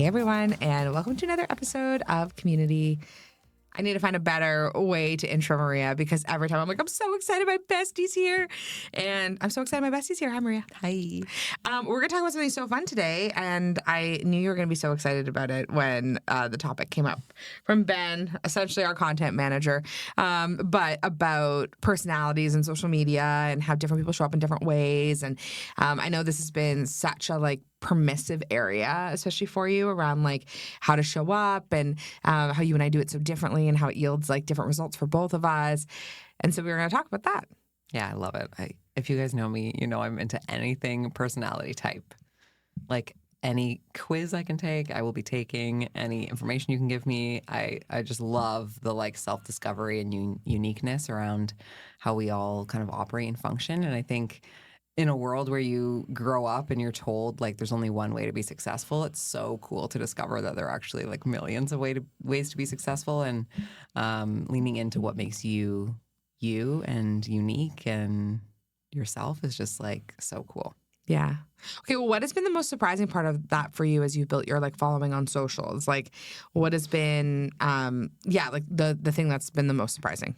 Hey everyone, and welcome to another episode of Community. I need to find a better way to intro Maria because every time I'm like, I'm so excited my bestie's here. And I'm so excited my bestie's here. Hi, Maria. Hi. We're going to talk about something so fun today, and I knew you were going to be so excited about it when the topic came up from Ben, essentially our content manager, but about personalities and social media and how different people show up in different ways. And I know this has been such a permissive area, especially for you, around how to show up and how you and I do it so differently and how it yields different results for both of us. And so we were going to talk about that. Yeah, I love it. If you guys know me, you know I'm into anything personality type. Any quiz I can take, I will be taking. Any information you can give me. I just love the self-discovery and uniqueness around how we all kind of operate and function. And I think in a world where you grow up and you're told there's only one way to be successful, it's so cool to discover that there are actually millions of ways to be successful, and leaning into what makes you you and unique and yourself is just so cool. Yeah. Okay, well, what has been the most surprising part of that for you as you've built your following on socials? What has been the thing that's been the most surprising?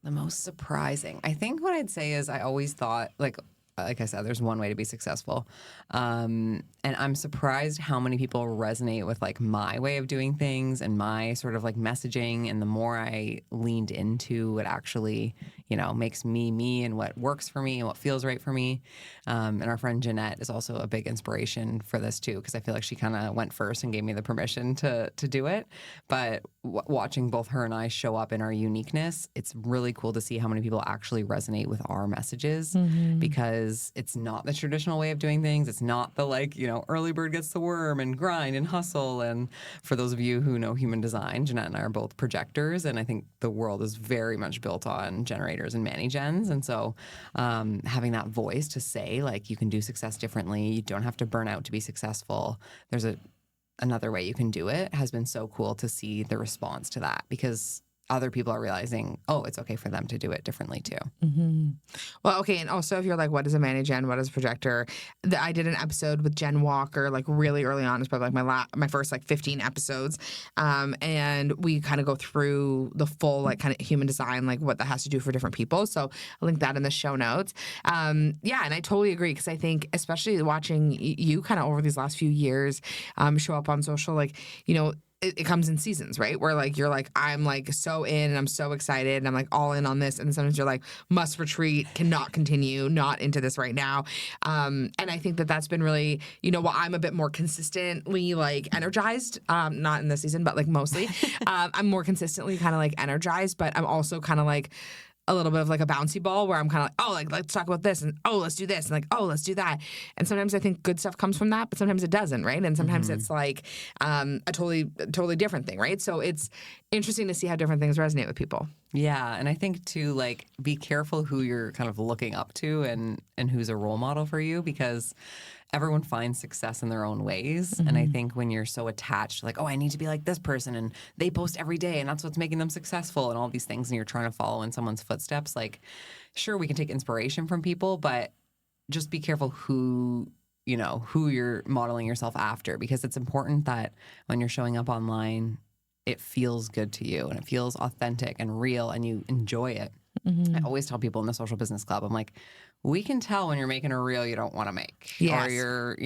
The most surprising, I think what I'd say is I always thought, like I said, there's one way to be successful. And I'm surprised how many people resonate with my way of doing things and my sort of messaging. And the more I leaned into what actually, makes me, me, and what works for me and what feels right for me. And our friend Jeanette is also a big inspiration for this too, because I feel like she kind of went first and gave me the permission to do it. But watching both her and I show up in our uniqueness, it's really cool to see how many people actually resonate with our messages, because it's not the traditional way of doing things. It's not the early bird gets the worm and grind and hustle. And for those of you who know human design, Jeanette and I are both projectors, and I think the world is very much built on generators and mani-gens. And so having that voice to say you can do success differently, you don't have to burn out to be successful, there's another way you can do it, has been so cool to see the response to that, because other people are realizing, it's okay for them to do it differently too. Mm-hmm. Well, okay. And also if you're what is a mani-gen, what is a projector? I did an episode with Jen Walker, really early on. It's probably my first 15 episodes. And we kind of go through the full kind of human design, what that has to do for different people. So I'll link that in the show notes. Yeah. And I totally agree, because I think especially watching you kind of over these last few years show up on social, it comes in seasons, right? Where you're I'm so in and I'm so excited and I'm all in on this. And then sometimes you're must retreat, cannot continue, not into this right now. And I think that that's been really, while I'm a bit more consistently energized, not in this season, but mostly, I'm more consistently kind of energized, but I'm also kind of a little bit of a bouncy ball where I'm kind of let's talk about this, and let's do this, and let's do that. And sometimes I think good stuff comes from that, but sometimes it doesn't, right? And sometimes it's a totally different thing, right? So it's interesting to see how different things resonate with people. Yeah, and I think too, be careful who you're kind of looking up to and who's a role model for you, because everyone finds success in their own ways. Mm-hmm. And I think when you're so attached to I need to be like this person and they post every day and that's what's making them successful and all these things, and you're trying to follow in someone's footsteps, sure, we can take inspiration from people, but just be careful who you're modeling yourself after, because it's important that when you're showing up online, it feels good to you and it feels authentic and real and you enjoy it. Mm-hmm. I always tell people in the Social Business Club, I'm we can tell when you're making a reel you don't want to make. Yes. Or you're,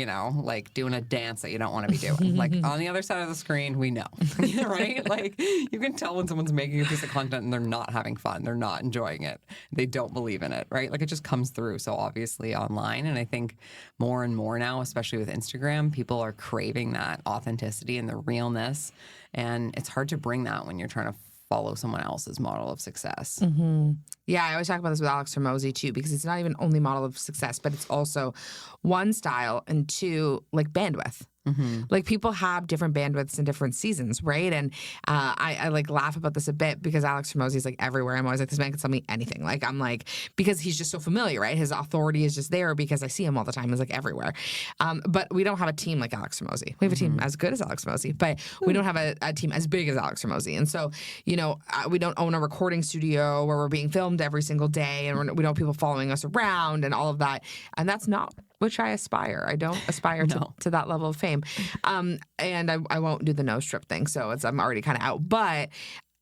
doing a dance that you don't want to be doing. On the other side of the screen, we know, right? You can tell when someone's making a piece of content and they're not having fun. They're not enjoying it. They don't believe in it, right? It just comes through so obviously online. And I think more and more now, especially with Instagram, people are craving that authenticity and the realness. And it's hard to bring that when you're trying to follow someone else's model of success. Mm-hmm. Yeah, I always talk about this with Alex Hormozi too, because it's not even only model of success, but it's also one, style, and two, bandwidth. Mm-hmm. People have different bandwidths in different seasons, right? And I laugh about this a bit because Alex Hormozi is everywhere. I'm always this man can tell me anything. Because he's just so familiar, right? His authority is just there because I see him all the time. He's everywhere. But we don't have a team like Alex Hormozi. We have a team as good as Alex Hormozi, but we don't have a team as big as Alex Hormozi. And so, we don't own a recording studio where we're being filmed every single day and we don't have people following us around and all of that. And that's not which I aspire. I don't aspire No. to that level of fame. And I won't do the no strip thing. So I'm already kind of out. But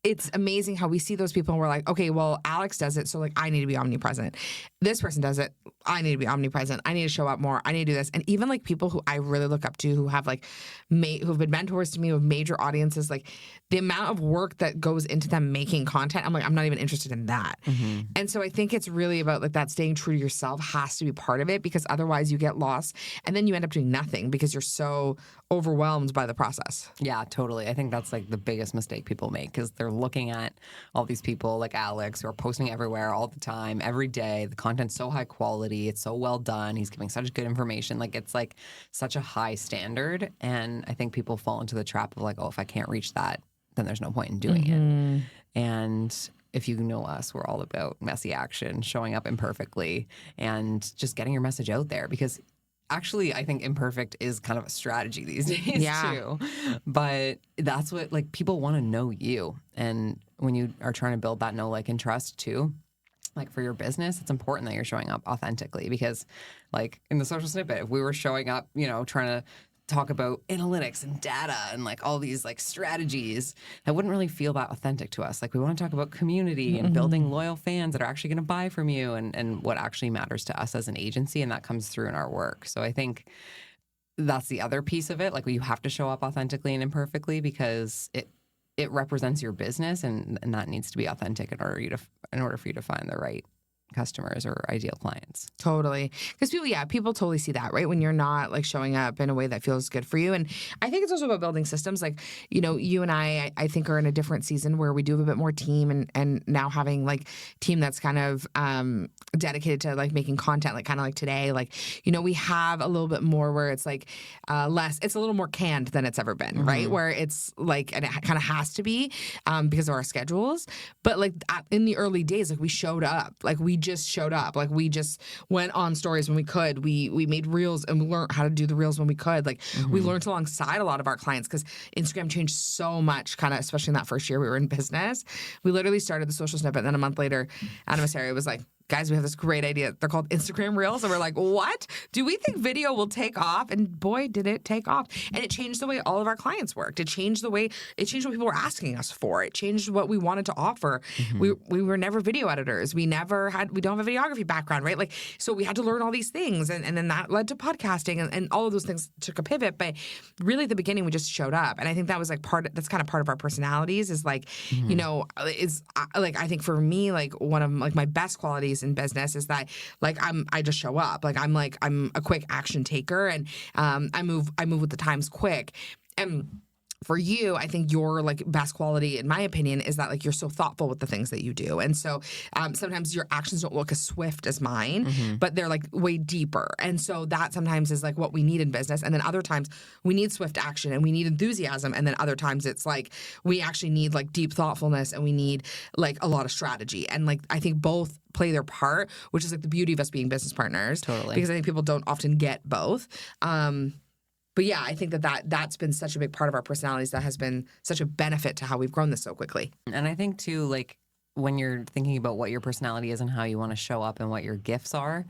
it's amazing how we see those people and we're like, okay, well, Alex does it. So like, I need to be omnipresent. This person does it. I need to be omnipresent. I need to show up more. I need to do this. And even like people who I really look up to who have like, who've been mentors to me with major audiences, like the amount of work that goes into them making content, I'm like, I'm not even interested in that. Mm-hmm. And so I think it's really about like that staying true to yourself has to be part of it, because otherwise you get lost and then you end up doing nothing because you're so overwhelmed by the process. Yeah, totally. I think that's like the biggest mistake people make, because they're looking at all these people like Alex who are posting everywhere all the time, every day. The content's so high quality. It's so well done. He's giving such good information. Like, it's like such a high standard. And I think people fall into the trap of like, oh, if I can't reach that, then there's no point in doing it. And if you know us, we're all about messy action, showing up imperfectly, and just getting your message out there. Because actually, I think imperfect is kind of a strategy these days too. But that's what, like, people want to know you. And when you are trying to build that know, like, and trust too, like for your business, it's important that you're showing up authentically. Because like in the social snippet, if we were showing up, you know, trying to talk about analytics and data and like all these like strategies, that wouldn't really feel that authentic to us. Like, we want to talk about community and building loyal fans that are actually going to buy from you, and what actually matters to us as an agency, and that comes through in our work. So I think that's the other piece of it. Like, you have to show up authentically and imperfectly, because it represents your business, and that needs to be authentic in order for you to find the right customers or ideal clients. Totally. Because people totally see that, right? When you're not like showing up in a way that feels good for you. And I think it's also about building systems. Like, you know, you and I think are in a different season where we do have a bit more team, and now having like team that's kind of dedicated to like making content, like kind of like today, like, you know, we have a little bit more where it's like it's a little more canned than it's ever been, right? Where it's like, and it kind of has to be because of our schedules. But like in the early days, like we showed up, like we just showed up, like we just went on stories when we could, we made reels, and we learned how to do the reels when we could, like we learned alongside a lot of our clients, because Instagram changed so much, kind of especially in that first year we were in business. We literally started the social snippet, and then a month later Adam Asari was like, guys, we have this great idea. They're called Instagram Reels. And we're like, what? Do we think video will take off? And boy, did it take off. And it changed the way all of our clients worked. It changed what people were asking us for. It changed what we wanted to offer. We were never video editors. We don't have a videography background, right? Like, so we had to learn all these things. And then that led to podcasting, and all of those things took a pivot. But really at the beginning, we just showed up. And I think that was like that's kind of part of our personalities, is like, you know, I think for me, like one of like my best qualities in business is that like I just show up. Like I'm a quick action taker, and I move with the times quick. And for you, I think your like best quality, in my opinion, is that like you're so thoughtful with the things that you do. And so sometimes your actions don't look as swift as mine, but they're like way deeper. And so that sometimes is like what we need in business. And then other times we need swift action and we need enthusiasm. And then other times it's like we actually need like deep thoughtfulness, and we need like a lot of strategy. And like I think both play their part, which is like the beauty of us being business partners. Totally. Because I think people don't often get both. But yeah, I think that's been such a big part of our personalities, that has been such a benefit to how we've grown this so quickly. And I think too, like when you're thinking about what your personality is and how you want to show up and what your gifts are,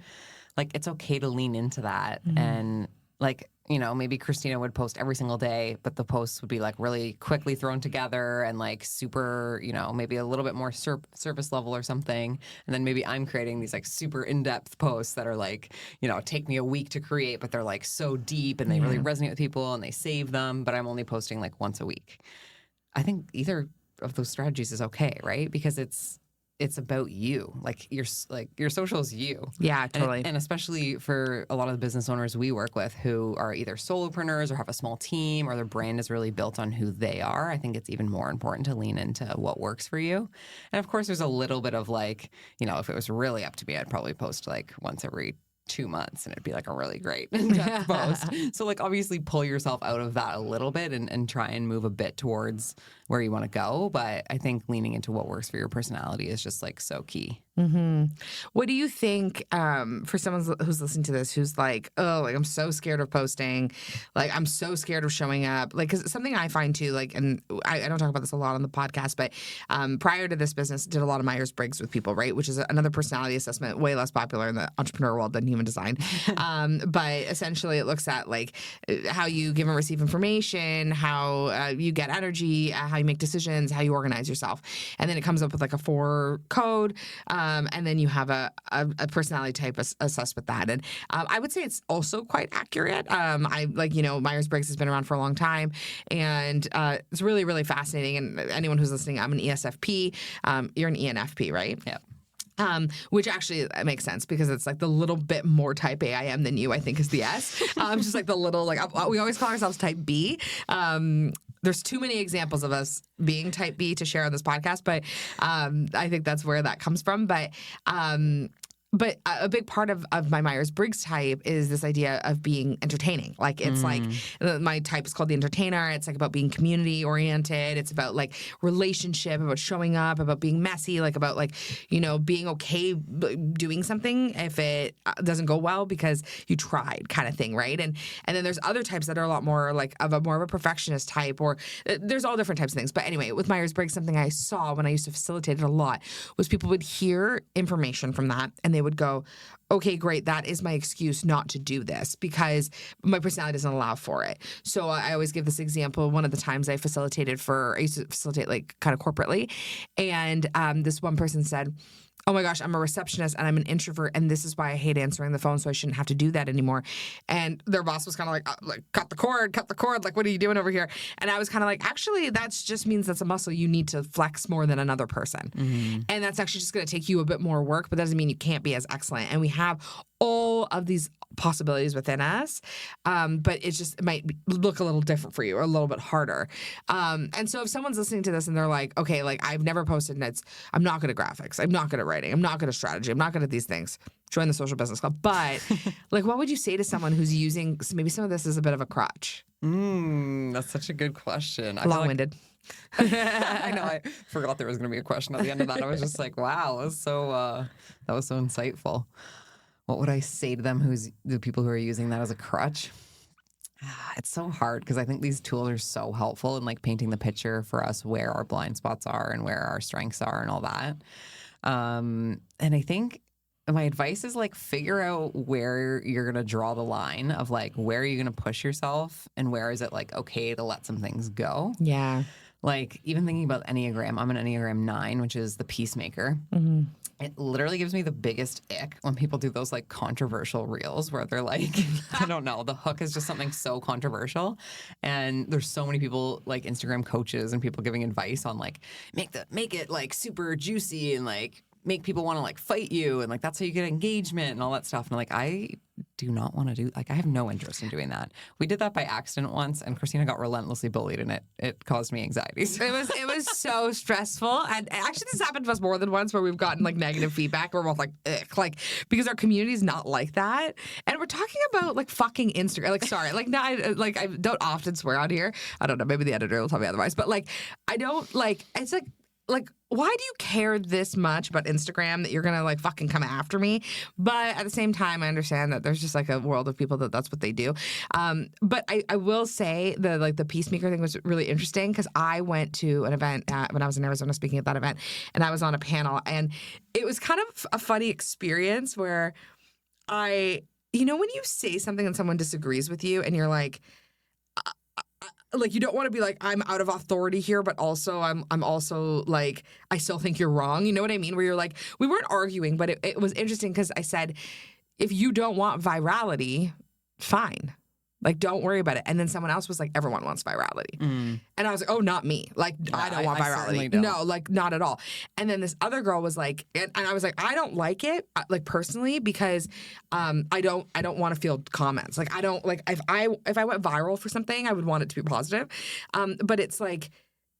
like it's okay to lean into that. And like, you know, maybe Kristina would post every single day, but the posts would be like really quickly thrown together and like super, you know, maybe a little bit more surface level or something. And then maybe I'm creating these like super in-depth posts that are like, you know, take me a week to create, but they're like so deep and they really resonate with people and they save them, but I'm only posting like once a week. I think either of those strategies is okay, right? Because it's about you. Like your social is you. Yeah, totally. And especially for a lot of the business owners we work with who are either solopreneurs or have a small team, or their brand is really built on who they are, I think it's even more important to lean into what works for you. And of course, there's a little bit of like, you know, if it was really up to me, I'd probably post like once every 2 months, and it'd be like a really great in-depth post. So like obviously pull yourself out of that a little bit and try and move a bit towards where you want to go. But I think leaning into what works for your personality is just like so key. What do you think for someone who's listening to this, who's like, oh, like I'm so scared of posting, like I'm so scared of showing up, like because something I find too, like, and I don't talk about this a lot on the podcast, but prior to this business, did a lot of Myers-Briggs with people, right? Which is another personality assessment, way less popular in the entrepreneur world than human design. But essentially, it looks at like how you give and receive information, how you get energy, how you make decisions, how you organize yourself, and then it comes up with like a 4 code. And then you have a personality type assessed with that. And I would say it's also quite accurate. I like, Myers-Briggs has been around for a long time, and it's really, really fascinating. And anyone who's listening, I'm an ESFP. You're an ENFP, right? Yeah. Which actually makes sense because it's like the little bit more type A I am than you, I think, is the S. Just like the little, like we always call ourselves type B. There's too many examples of us being type B to share on this podcast, but I think that's where that comes from. But a big part of my Myers-Briggs type is this idea of being entertaining. Like it's like my type is called the entertainer. It's like about being community oriented. It's about like relationship, about showing up, about being messy, like about like, being okay doing something if it doesn't go well because you tried kind of thing, right? And then there's other types that are a lot more like more of a perfectionist type, or there's all different types of things. But anyway, with Myers-Briggs, something I saw when I used to facilitate it a lot was people would hear information from that and they would go, okay, great. That is my excuse not to do this because my personality doesn't allow for it. So I always give this example. One of the times I used to facilitate like kind of corporately. And this one person said, oh my gosh, I'm a receptionist and I'm an introvert and this is why I hate answering the phone, so I shouldn't have to do that anymore. And their boss was kind of like, cut the cord, like, what are you doing over here? And I was kind of like, actually, that just means that's a muscle you need to flex more than another person. And that's actually just going to take you a bit more work, but that doesn't mean you can't be as excellent. And we have all of these possibilities within us, but it might look a little different for you or a little bit harder. And so if someone's listening to this and they're like, okay, like I've never posted and I'm not good at graphics, I'm not good at writing, I'm not good at strategy, I'm not good at these things, join the Social Business Club. But like, what would you say to someone who's using maybe some of this as a bit of a crutch? That's such a good question. Long-winded. I know. I forgot there was going to be a question at the end of that. I was just like, wow, that was so insightful. What would I say to them the people who are using that as a crutch? It's so hard because I think these tools are so helpful in like painting the picture for us where our blind spots are and where our strengths are and all that. And I think my advice is like figure out where you're going to draw the line of like where are you going to push yourself and where is it like okay to let some things go. Yeah. Like even thinking about Enneagram, I'm an Enneagram 9, which is the peacemaker. It literally gives me the biggest ick when people do those like controversial reels where they're like, I don't know, the hook is just something so controversial. And there's so many people like Instagram coaches and people giving advice on like, make it like super juicy and like make people want to like fight you. And like, that's how you get engagement and all that stuff. And like, I do not want to do, like, I have no interest in doing that. We did that by accident once and Kristina got relentlessly bullied and it caused me anxiety. It was so stressful. And actually this happened to us more than once where we've gotten like negative feedback where we're both like, ick, like, because our community is not like that. And we're talking about like fucking Instagram. Like, sorry, like, no, I don't often swear out here. I don't know. Maybe the editor will tell me otherwise. But like, I don't like, it's like, why do you care this much about Instagram that you're going to like fucking come after me? But at the same time, I understand that there's just like a world of people that's what they do. But I will say the peacemaker thing was really interesting because I went to an event when I was in Arizona speaking at that event and I was on a panel and it was kind of a funny experience where when you say something and someone disagrees with you and you're like you don't want to be like, I'm out of authority here, but also I'm also like, I still think you're wrong. You know what I mean? Where you're like, we weren't arguing, but it was interesting because I said, if you don't want virality, fine. Like, don't worry about it. And then someone else was like, everyone wants virality. And I was like, oh, not me. Like, I don't want virality. No, like, not at all. And then this other girl was like, and I was like, I don't like it, like, personally, because I don't want to field comments. Like, I don't, like, if I went viral for something, I would want it to be positive. But it's like,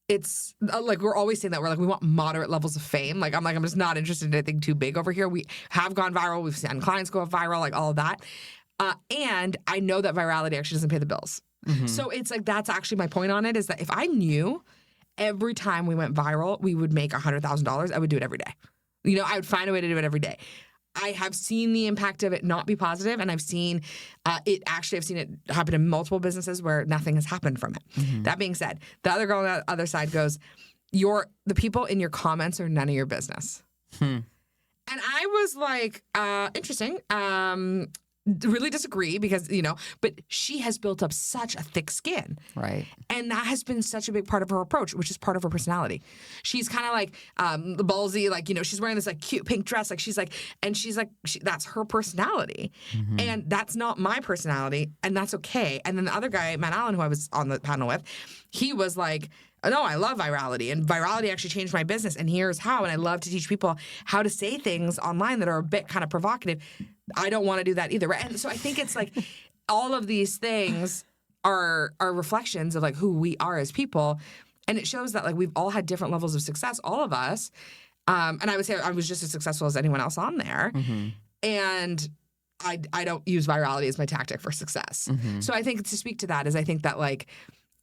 we're always saying that we're like, we want moderate levels of fame. Like, I'm just not interested in anything too big over here. We have gone viral. We've seen clients go viral, like all of that. And I know that virality actually doesn't pay the bills. So it's like, that's actually my point on it is that if I knew every time we went viral, we would make $100,000. I would do it every day. You know, I would find a way to do it every day. I have seen the impact of it not be positive, and I've seen I've seen it happen in multiple businesses where nothing has happened from it. Mm-hmm. That being said, the other girl on the other side goes, the people in your comments are none of your business. And I was like, interesting. Really disagree because, you know, but she has built up such a thick skin. Right. And that has been such a big part of her approach, which is part of her personality. She's kind of like ballsy, like, you know, she's wearing this like cute pink dress. Like that's her personality. Mm-hmm. And that's not my personality. And that's okay. And then the other guy, Matt Allen, who I was on the panel with, he was like, no, I love virality, and virality actually changed my business, and here's how. And I love to teach people how to say things online that are a bit kind of provocative. I don't want to do that either. Right? And so I think it's like all of these things are reflections of like who we are as people. And it shows that like we've all had different levels of success, all of us. And I would say I was just as successful as anyone else on there. Mm-hmm. And I don't use virality as my tactic for success. Mm-hmm. So I think to speak to that is I think that like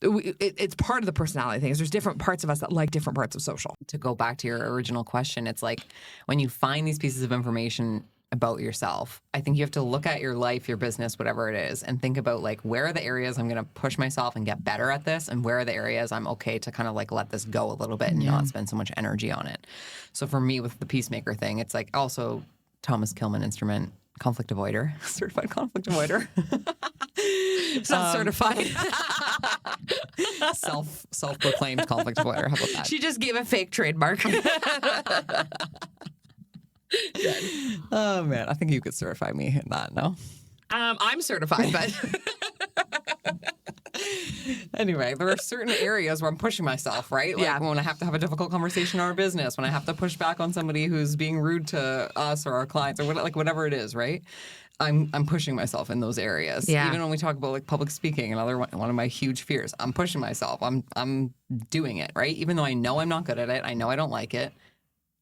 it's part of the personality thing. There's different parts of us that like different parts of social. To go back to your original question, it's like when you find these pieces of information about yourself, I think you have to look at your life, your business, whatever it is, and think about like where are the areas I'm going to push myself and get better at this, and where are the areas I'm okay to kind of like let this go a little bit and not spend so much energy on it. So for me with the peacemaker thing, it's like also Thomas Kilman instrument, conflict avoider, certified conflict avoider. It's not certified. Self-proclaimed conflict avoider. How about that? She just gave a fake trademark. Oh man, I think you could certify me in that. No, I'm certified, but anyway, there are certain areas where I'm pushing myself, right? Like when I have to have a difficult conversation in our business, when I have to push back on somebody who's being rude to us or our clients or whatever it is, right? I'm pushing myself in those areas. Yeah. Even when we talk about like public speaking, another one of my huge fears, I'm pushing myself. I'm doing it, right? Even though I know I'm not good at it, I know I don't like it.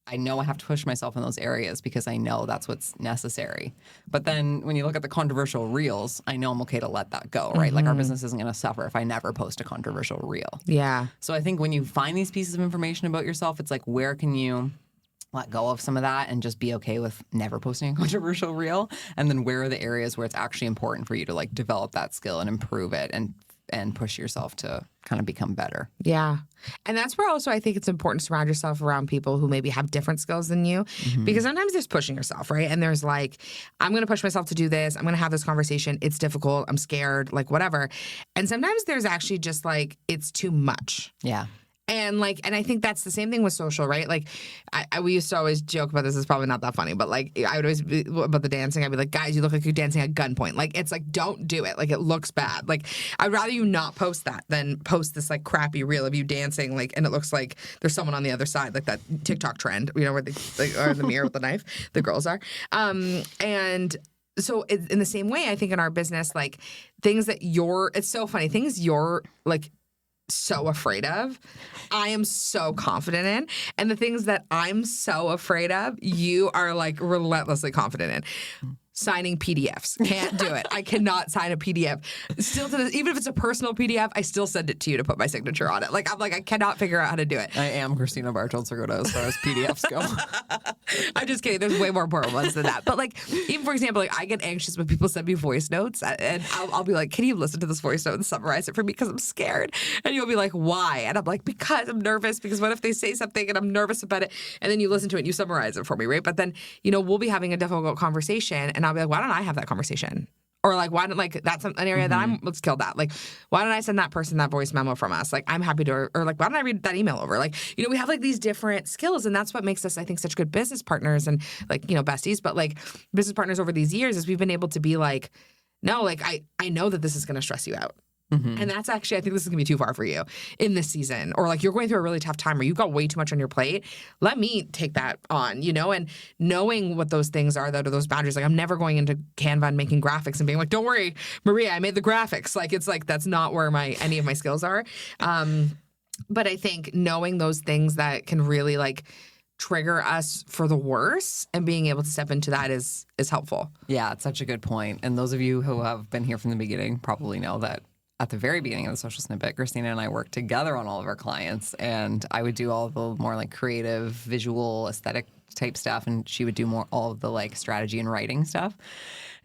I know I have to push myself in those areas because I know that's what's necessary. But then when you look at the controversial reels, I know I'm okay to let that go, right? Mm-hmm. Like our business isn't going to suffer if I never post a controversial reel. Yeah. So I think when you find these pieces of information about yourself, it's like, where can you let go of some of that and just be okay with never posting a controversial reel? And then where are the areas where it's actually important for you to like develop that skill and improve it and push yourself to kind of become better. Yeah. And that's where also I think it's important to surround yourself around people who maybe have different skills than you. Mm-hmm. Because sometimes there's pushing yourself, right? And there's like, I'm going to push myself to do this. I'm going to have this conversation. It's difficult. I'm scared, like whatever. And sometimes there's actually just like, it's too much. Yeah. And I think that's the same thing with social, right? Like, we used to always joke about this. It's probably not that funny, but like, I would always be about the dancing. I'd be like, guys, you look like you're dancing at gunpoint. Like, it's like, don't do it. Like, it looks bad. Like, I'd rather you not post that than post this like crappy reel of you dancing, like, and it looks like there's someone on the other side, like that TikTok trend, you know, where they are in the mirror with the knife. The girls are, and. So in the same way, I think in our business, like things that it's so funny, things you're like so afraid of, I am so confident in. And the things that I'm so afraid of, you are like relentlessly confident in. Signing PDFs. Can't do it. I cannot sign a PDF. Still to this, even if it's a personal PDF, I still send it to you to put my signature on it. Like, I'm like, I cannot figure out how to do it. I am Kristina Bartels-Segura as far as PDFs go. I'm just kidding. There's way more important ones than that. But like, even for example, like I get anxious when people send me voice notes, and I'll be like, can you listen to this voice note and summarize it for me because I'm scared? And you'll be like, why? And I'm like, because I'm nervous. Because what if they say something and I'm nervous about it? And then you listen to it and you summarize it for me, right? But then, you know, we'll be having a difficult conversation, and I'll be like, why don't I have that conversation? Or like, why don't, like, that's an area that let's kill that. Like, why don't I send that person that voice memo from us? Like, I'm happy to, or like, why don't I read that email over? Like, you know, we have like these different skills, and that's what makes us, I think, such good business partners and like, you know, besties, but like business partners over these years is we've been able to be like, no, like, I know that this is going to stress you out. Mm-hmm. And that's actually, I think this is going to be too far for you in this season. Or like you're going through a really tough time or you've got way too much on your plate. Let me take that on, you know, and knowing what those things are, that are those boundaries. Like I'm never going into Canva and making graphics and being like, don't worry, Maria, I made the graphics. Like, it's like, that's not where any of my skills are. But I think knowing those things that can really like trigger us for the worse and being able to step into that is helpful. Yeah, it's such a good point. And those of you who have been here from the beginning probably know that at the very beginning of the social snippet, Kristina and I worked together on all of our clients, and I would do all the more like creative, visual, aesthetic type stuff, and she would do more all of the like strategy and writing stuff.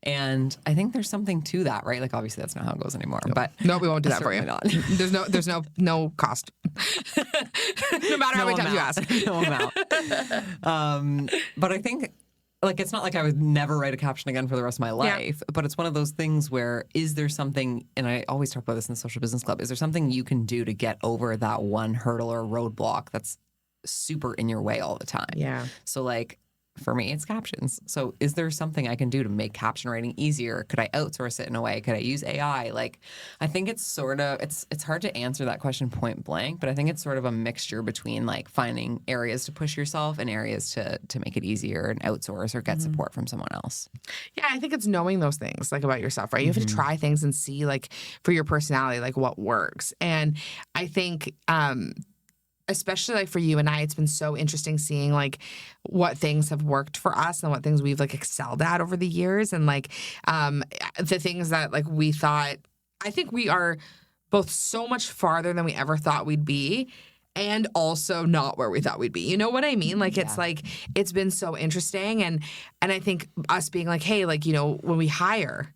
And I think there's something to that, right? Like obviously that's not how it goes anymore. But no, we won't do that for you. Not. There's no cost. No matter how many times you ask. No amount. But I think like it's not like I would never write a caption again for the rest of my life, but it's one of those things where is there something, and I always talk about this in the Social Business Club, is there something you can do to get over that one hurdle or roadblock that's super in your way all the time? Yeah. So like for me, it's captions. So is there something I can do to make caption writing easier? Could I outsource it in a way? Could I use AI? Like, I think it's sort of, it's hard to answer that question point blank, but I think it's sort of a mixture between like finding areas to push yourself and areas to make it easier and outsource or get support from someone else. Yeah, I think it's knowing those things like about yourself, right? You have to try things and see like for your personality, like what works. And I think, especially like for you and I, it's been so interesting seeing like what things have worked for us and what things we've like excelled at over the years. And like the things that like we thought, I think we are both so much farther than we ever thought we'd be and also not where we thought we'd be. You know what I mean? Like it's like, it's been so interesting. And I think us being like, hey, like, you know, when we hire,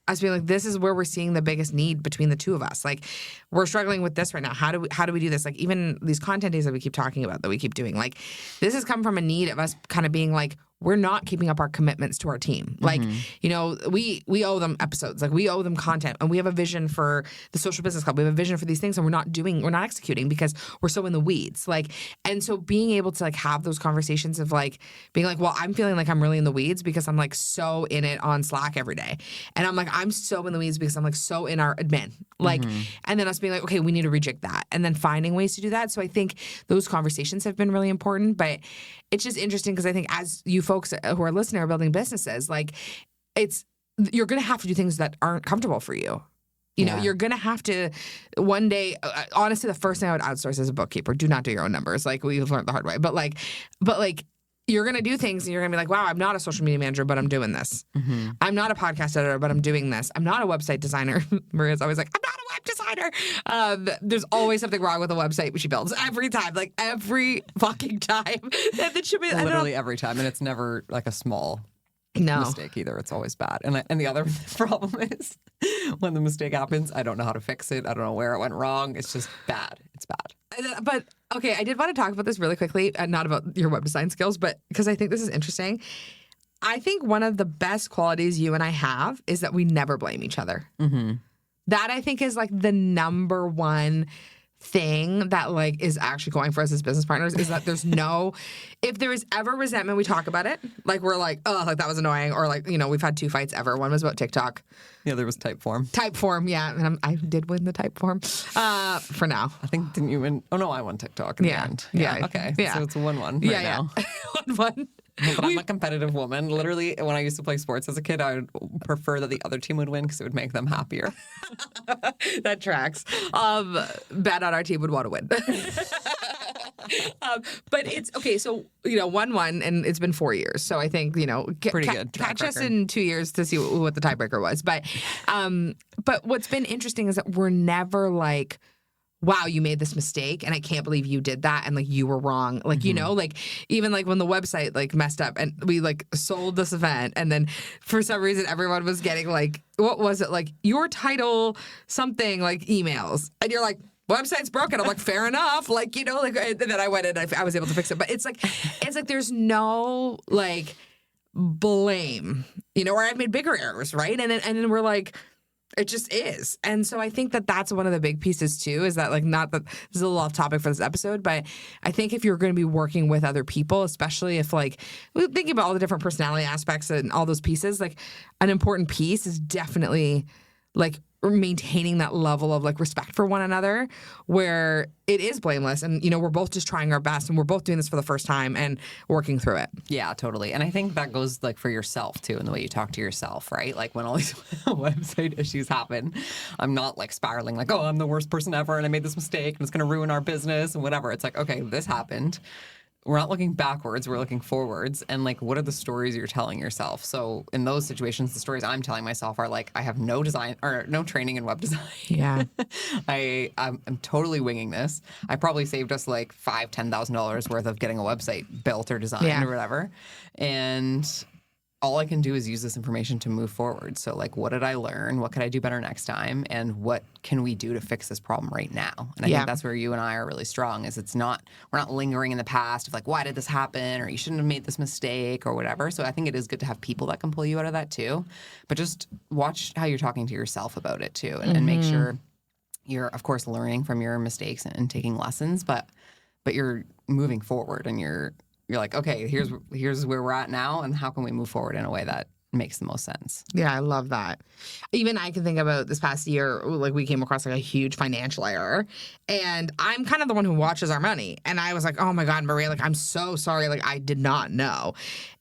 us being like, this is where we're seeing the biggest need between the two of us. Like, we're struggling with this right now. How do we do this? Like, even these content days that we keep talking about, that we keep doing, like, this has come from a need of us kind of being like, we're not keeping up our commitments to our team. Like, you know, we owe them episodes. Like, we owe them content. And we have a vision for the Social Business Club. We have a vision for these things, and we're not executing because we're so in the weeds. Like, and so being able to, like, have those conversations of, like, being like, well, I'm feeling like I'm really in the weeds because I'm, like, so in it on Slack every day. And I'm like, I'm so in the weeds because I'm, like, so in our admin. Like, and then us being like, okay, we need to rejig that. And then finding ways to do that. So I think those conversations have been really important. But it's just interesting because I think as you folks who are listening are building businesses, like you're going to have to do things that aren't comfortable for you. You know, you're going to have to one day, honestly, the first thing I would outsource is a bookkeeper. Do not do your own numbers. Like we've learned the hard way, but you're going to do things and you're going to be like, wow, I'm not a social media manager, but I'm doing this. I'm not a podcast editor, but I'm doing this. I'm not a website designer. Maria's always like, I'm not a web designer. There's always something wrong with a website she builds every time, like every fucking time. That should be literally every time. And it's never like a small mistake either. It's always bad. And the other problem is when the mistake happens, I don't know how to fix it. I don't know where it went wrong. It's just bad. It's bad. But okay, I did want to talk about this really quickly, not about your web design skills, but because I think this is interesting. I think one of the best qualities you and I have is that we never blame each other. That I think is like the number one thing that like is actually going for us as business partners is that there's no, if there is ever resentment, we talk about it. Like we're like, oh, like that was annoying. Or like, you know, we've had 2 fights ever. One was about TikTok. Yeah, there was Typeform. Typeform, yeah. And I did win the Typeform for now. I think, didn't you win? Oh, no, I won TikTok in the end. Yeah. Okay. Yeah. So it's a 1-1 right now. 1-1. But I'm a competitive woman. Literally, when I used to play sports as a kid, I would prefer that the other team would win because it would make them happier. That tracks. Bad on our team would want to win. But it's okay. So, you know, 1-1, and it's been 4 years. So I think, you know, pretty good. Catch us in 2 years to see what the tiebreaker was. But what's been interesting is that we're never like, wow, you made this mistake and I can't believe you did that and like you were wrong. Like, you know, like even like when the website like messed up and we like sold this event and then for some reason everyone was getting like, what was it? Like your title, something like emails. And you're like, website's broken. I'm like, fair enough. Like, you know, like, and then I went and I was able to fix it. But it's like there's no like blame, you know, or I've made bigger errors, right? And then we're like, it just is. And so I think that that's one of the big pieces too, is that like, not that this is a little off topic for this episode, but I think if you're going to be working with other people, especially if like, we're thinking about all the different personality aspects and all those pieces, like an important piece is definitely like maintaining that level of like respect for one another where it is blameless and, you know, we're both just trying our best and we're both doing this for the first time and working through it. Yeah, totally. And I think that goes like for yourself too, in the way you talk to yourself, right? Like when all these website issues happen, I'm not like spiraling like, oh, I'm the worst person ever and I made this mistake and it's going to ruin our business and whatever. It's like, okay, this happened. we're not looking backwards, we're looking forwards. And like, what are the stories you're telling yourself? So in those situations, the stories I'm telling myself are like, I have no design or no training in web design. Yeah. I'm totally winging this. I probably saved us like $5,000-$10,000 worth of getting a website built or designed or whatever. And all I can do is use this information to move forward. So like, what did I learn? What could I do better next time? And what can we do to fix this problem right now? And I think that's where you and I are really strong, is we're not lingering in the past of like, why did this happen? Or you shouldn't have made this mistake or whatever. So I think it is good to have people that can pull you out of that too. But just watch how you're talking to yourself about it too, and make sure you're, of course, learning from your mistakes and taking lessons, but you're moving forward, and you're like, okay, here's where we're at now, and how can we move forward in a way that makes the most sense. Yeah, I love that. Even I can think about this past year, like we came across like a huge financial error, and I'm kind of the one who watches our money. And I was like, oh my God, Maria, like, I'm so sorry. Like, I did not know.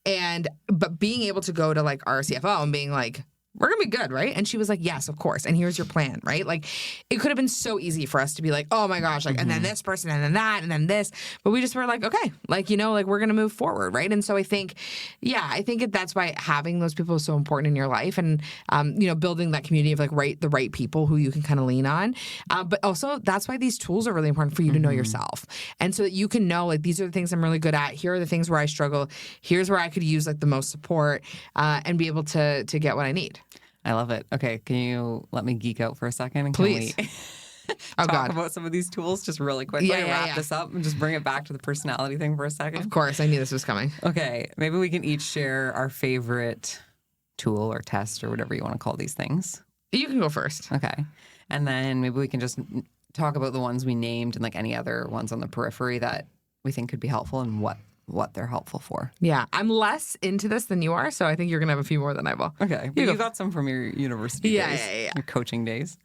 But being able to go to like our CFO and being like, we're going to be good, right? And she was like, yes, of course. And here's your plan, right? Like, it could have been so easy for us to be like, oh my gosh, like, and then this person, and then that, and then this. But we just were like, okay, like, like we're going to move forward, right? And so I think that's why having those people is so important in your life, and, building that community of like the right people who you can kind of lean on. But also that's why these tools are really important for you to know yourself. And so that you can know, like, these are the things I'm really good at. Here are the things where I struggle. Here's where I could use like the most support, and be able to get what I need. I love it. Okay, can you let me geek out for a second? And Please. Can we talk about some of these tools just really quickly? Wrap this up and just bring it back to the personality thing for a second. Of course, I knew this was coming. Okay, maybe we can each share our favorite tool or test or whatever you want to call these things. You can go first. Okay, and then maybe we can just talk about the ones we named and like any other ones on the periphery that we think could be helpful and what they're helpful for. Yeah, I'm less into this than you are, so I think you're going to have a few more than I will. Okay, but you got some from your university days, your coaching days.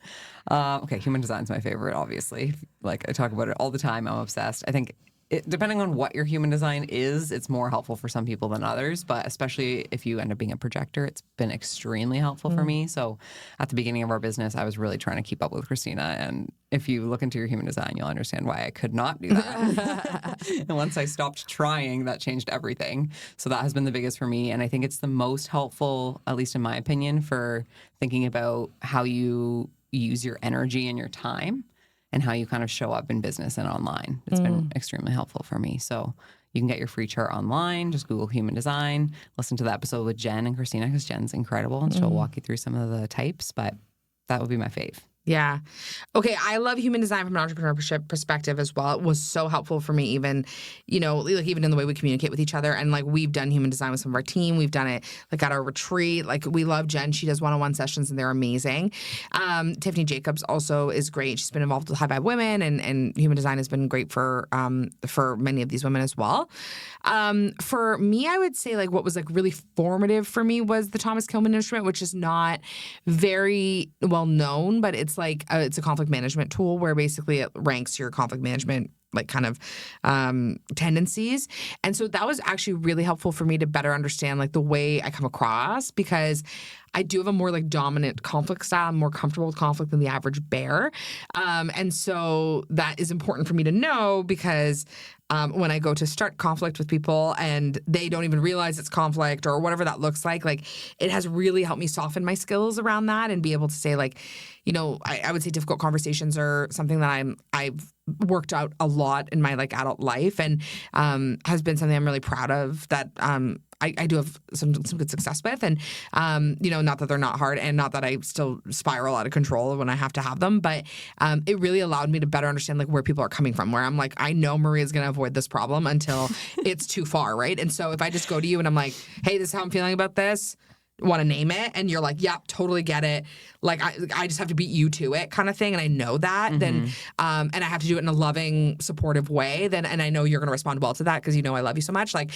Okay, human design's my favorite, obviously. Like, I talk about it all the time. I'm obsessed. I think depending on what your human design is, it's more helpful for some people than others, but especially if you end up being a projector, it's been extremely helpful for me. So at the beginning of our business, I was really trying to keep up with Kristina, and if you look into your human design, you'll understand why I could not do that. And once I stopped trying, that changed everything. So that has been the biggest for me, and I think it's the most helpful, at least in my opinion, for thinking about how you use your energy and your time, and how you kind of show up in business and online. It's been extremely helpful for me. So you can get your free chart online. Just Google human design. Listen to the episode with Jen and Kristina, because Jen's incredible, and she'll walk you through some of the types. But that would be my fave. Yeah. Okay. I love human design from an entrepreneurship perspective as well. It was so helpful for me, even, like even in the way we communicate with each other. And like, we've done human design with some of our team. We've done it like at our retreat. Like, we love Jen. She does one-on-one sessions and they're amazing. Tiffany Jacobs also is great. She's been involved with High Vibe Women, and human design has been great for many of these women as well. For me, I would say like what was like really formative for me was the Thomas Kilmann instrument, which is not very well known, but it's a conflict management tool where basically it ranks your conflict management like kind of tendencies. And so that was actually really helpful for me to better understand like the way I come across, because I do have a more like dominant conflict style. I'm more comfortable with conflict than the average bear. And so that is important for me to know, because when I go to start conflict with people and they don't even realize it's conflict or whatever that looks like it has really helped me soften my skills around that and be able to say like, I would say difficult conversations are something that I've worked out a lot in my like adult life, and has been something I'm really proud of that I do have some good success with, and not that they're not hard, and not that I still spiral out of control when I have to have them, but it really allowed me to better understand like where people are coming from, where I'm like, I know Maria's going to avoid this problem until it's too far, right? And so if I just go to you and I'm like, hey, this is how I'm feeling about this, want to name it, and you're like, yeah, totally get it, like I just have to beat you to it kind of thing, and I know that, then and I have to do it in a loving, supportive way, then, and I know you're going to respond well to that because I love you so much, like,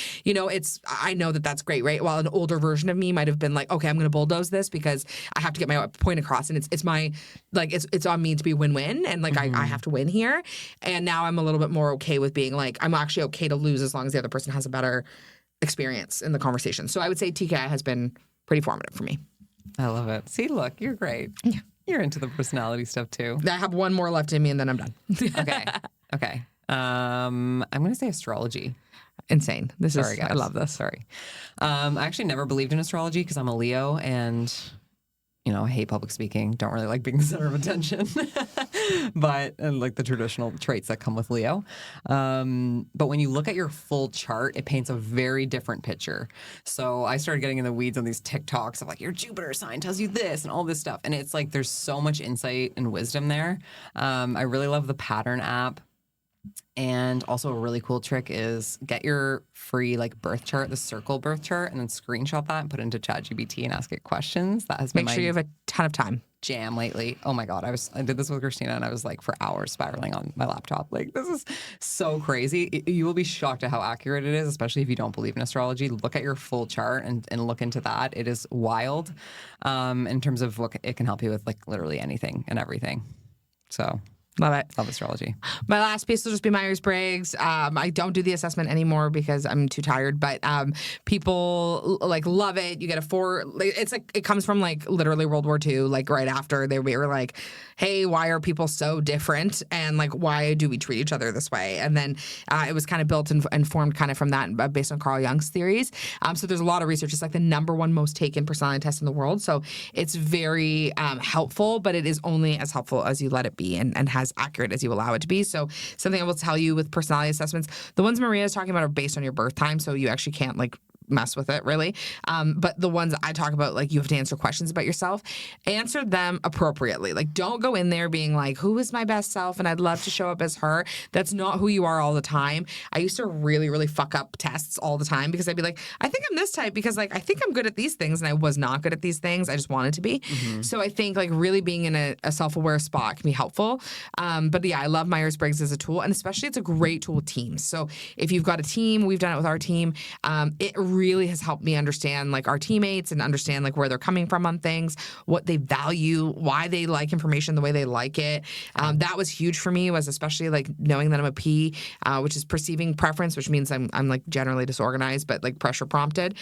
I know that that's great, right? While an older version of me might have been like, okay, I'm going to bulldoze this because I have to get my point across, and it's my, like, it's on me to be win-win, and like I have to win here, and now I'm a little bit more okay with being like, I'm actually okay to lose as long as the other person has a better experience in the conversation. So I would say TKI has been pretty formative for me. I love it. See, look, you're great. Yeah. You're into the personality stuff too. I have one more left in me and then I'm done. Okay. I'm going to say astrology. insane. Sorry, guys. I love this. Sorry. I actually never believed in astrology because I'm a Leo and, I hate public speaking. Don't really like being the center of attention, and like the traditional traits that come with Leo. But when you look at your full chart, it paints a very different picture. So I started getting in the weeds on these TikToks of like your Jupiter sign tells you this and all this stuff. And it's like there's so much insight and wisdom there. I really love the pattern app. And also a really cool trick is get your free like birth chart, the circle birth chart, and then screenshot that and put it into ChatGPT and ask it questions. That has been Make sure you have a ton of time. Jam lately. Oh my God. I did this with Kristina and I was like for hours spiraling on my laptop. Like this is so crazy. You will be shocked at how accurate it is, especially if you don't believe in astrology. Look at your full chart and look into that. It is wild in terms of what it can help you with like literally anything and everything. So love it. Love astrology. My last piece will just be Myers-Briggs. I don't do the assessment anymore because I'm too tired, but people like love it. You get a 4. It's like it comes from like literally World War II, like right after they were like, hey, why are people so different? And like, why do we treat each other this way? And then it was kind of built and formed kind of from that based on Carl Jung's theories. So there's a lot of research. It's like the #1 most taken personality test in the world. So it's very helpful, but it is only as helpful as you let it be and as accurate as you allow it to be. So something I will tell you with personality assessments, the ones Maria is talking about are based on your birth time, so you actually can't like mess with it really. But the ones I talk about, like you have to answer questions about yourself, answer them appropriately. Like don't go in there being like, who is my best self? And I'd love to show up as her. That's not who you are all the time. I used to really, really fuck up tests all the time because I'd be like, I think I'm this type because like, I think I'm good at these things and I was not good at these things. I just wanted to be. Mm-hmm. So I think like really being in a self-aware spot can be helpful. But yeah, I love Myers-Briggs as a tool, and especially it's a great tool with teams. So if you've got a team, we've done it with our team, it really has helped me understand like our teammates and understand like where they're coming from on things, what they value, why they like information the way they like it. That was huge for me, was especially like knowing that I'm a P, which is perceiving preference, which means I'm like generally disorganized, but like pressure prompted.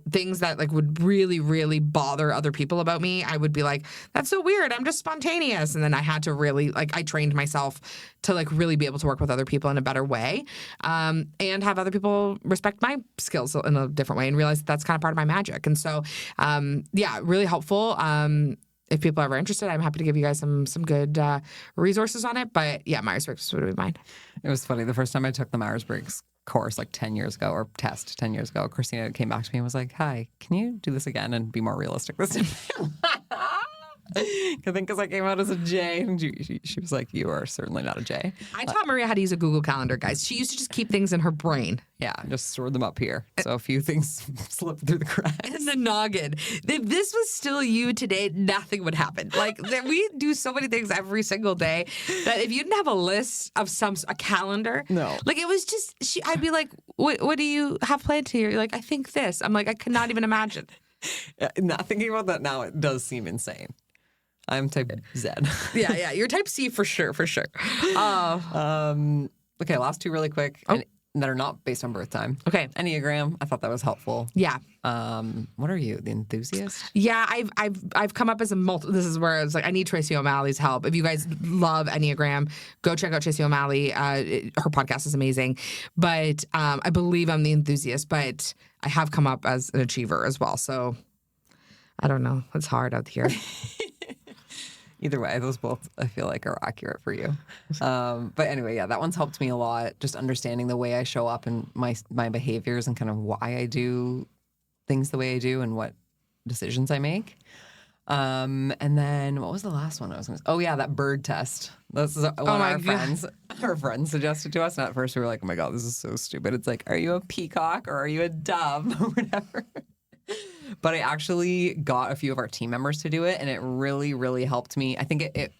Things that like would really, really bother other people about me, I would be like, that's so weird. I'm just spontaneous. And then I had to really like, I trained myself to like really be able to work with other people in a better way, and have other people respect my skills in a different way and realize that that's kind of part of my magic. And so, really helpful. If people are ever interested, I'm happy to give you guys some good resources on it. But yeah, Myers-Briggs would be mine. It was funny. The first time I took the Myers-Briggs course like 10 years ago, or test 10 years ago, Kristina came back to me and was like, hi, can you do this again and be more realistic this time? I think because I came out as a J, and she was like, you are certainly not a J. I taught Maria how to use a Google Calendar, guys. She used to just keep things in her brain. Yeah, just stored them up here. So a few things slipped through the cracks. And the noggin. If this was still you today, nothing would happen. Like, we do so many things every single day that if you didn't have a list of a calendar. No. Like, it was just, I'd be like, what do you have planned here? You're like, I think this. I'm like, I could not even imagine. Not thinking about that now, it does seem insane. I'm type Z. Yeah. You're type C for sure. Okay, last two really quick. Oh. That are not based on birth time. Okay. Enneagram. I thought that was helpful. Yeah. What are you, the enthusiast? Yeah, I've come up as a this is where I was like, I need Tracy O'Malley's help. If you guys love Enneagram, go check out Tracy O'Malley. Her podcast is amazing. But I believe I'm the enthusiast, but I have come up as an achiever as well. So I don't know. It's hard out here. Either way, those both I feel like are accurate for you. But anyway, yeah, that one's helped me a lot. Just understanding the way I show up and my behaviors and kind of why I do things the way I do and what decisions I make. And then what was the last one I was going to say? Oh yeah, that bird test. This is one our friends suggested to us. And at first we were like, oh my God, this is so stupid. It's like, are you a peacock or are you a dove or whatever? But I actually got a few of our team members to do it, and it really, really helped me. I think it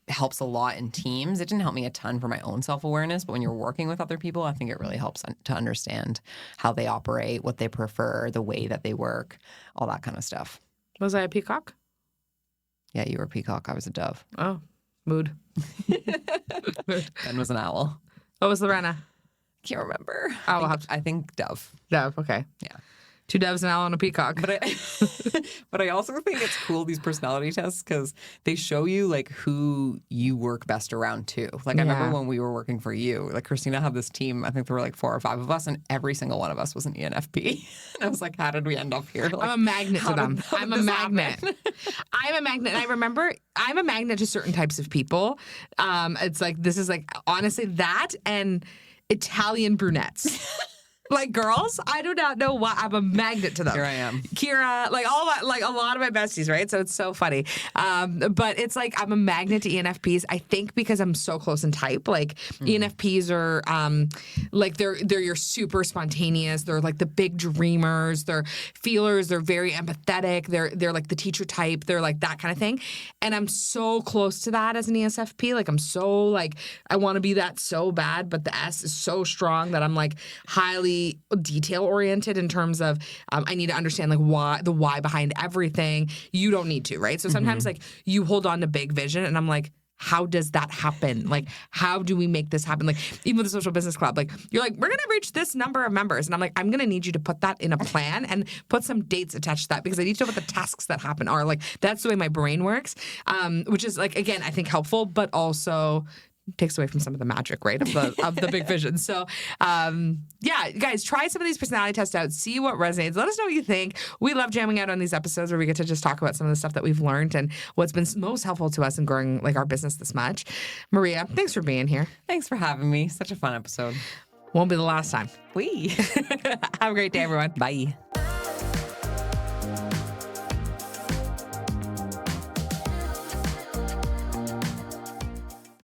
helps a lot in teams. It didn't help me a ton for my own self-awareness, but when you're working with other people, I think it really helps to understand how they operate, what they prefer, the way that they work, all that kind of stuff. Was I a peacock? Yeah, you were a peacock. I was a dove. Oh, mood. Ben was an owl. What was Lorena? Can't remember. Oh, I think dove. Dove, okay. Yeah. 2 doves, an owl, and a peacock. But I also think it's cool, these personality tests, because they show you like who you work best around too. Like I remember when we were working for you, like Kristina had this team, I think there were like 4 or 5 of us, and every single one of us was an ENFP. And I was like, how did we end up here? Like, I'm a magnet to them. I'm a magnet. I'm a magnet. And I remember I'm a magnet to certain types of people. It's like, this is like, honestly, that and Italian brunettes. Like girls, I do not know why. I'm a magnet to them. Here I am. Kira, like like a lot of my besties, right? So it's so funny. But it's like I'm a magnet to ENFPs. I think because I'm so close in type. Like ENFPs are like they're your super spontaneous. They're like the big dreamers. They're feelers. They're very empathetic. They're like the teacher type. They're like that kind of thing. And I'm so close to that as an ESFP. Like I'm so like I want to be that so bad, but the S is so strong that I'm like highly detail oriented in terms of I need to understand like why behind everything. You don't need to, right? So sometimes like you hold on to big vision and I'm like, how does that happen? Like, how do we make this happen? Like, even with the Social Business Club, like, you're like, we're going to reach this number of members. And I'm like, I'm going to need you to put that in a plan and put some dates attached to that because I need to know what the tasks that happen are. Like, that's the way my brain works, which is, like, again, I think helpful, but also takes away from some of the magic, right, of the big vision. So, yeah, guys, try some of these personality tests out. See what resonates. Let us know what you think. We love jamming out on these episodes where we get to just talk about some of the stuff that we've learned and what's been most helpful to us in growing like our business this much. Maria, thanks for being here. Thanks for having me. Such a fun episode. Won't be the last time. We Have a great day, everyone. Bye.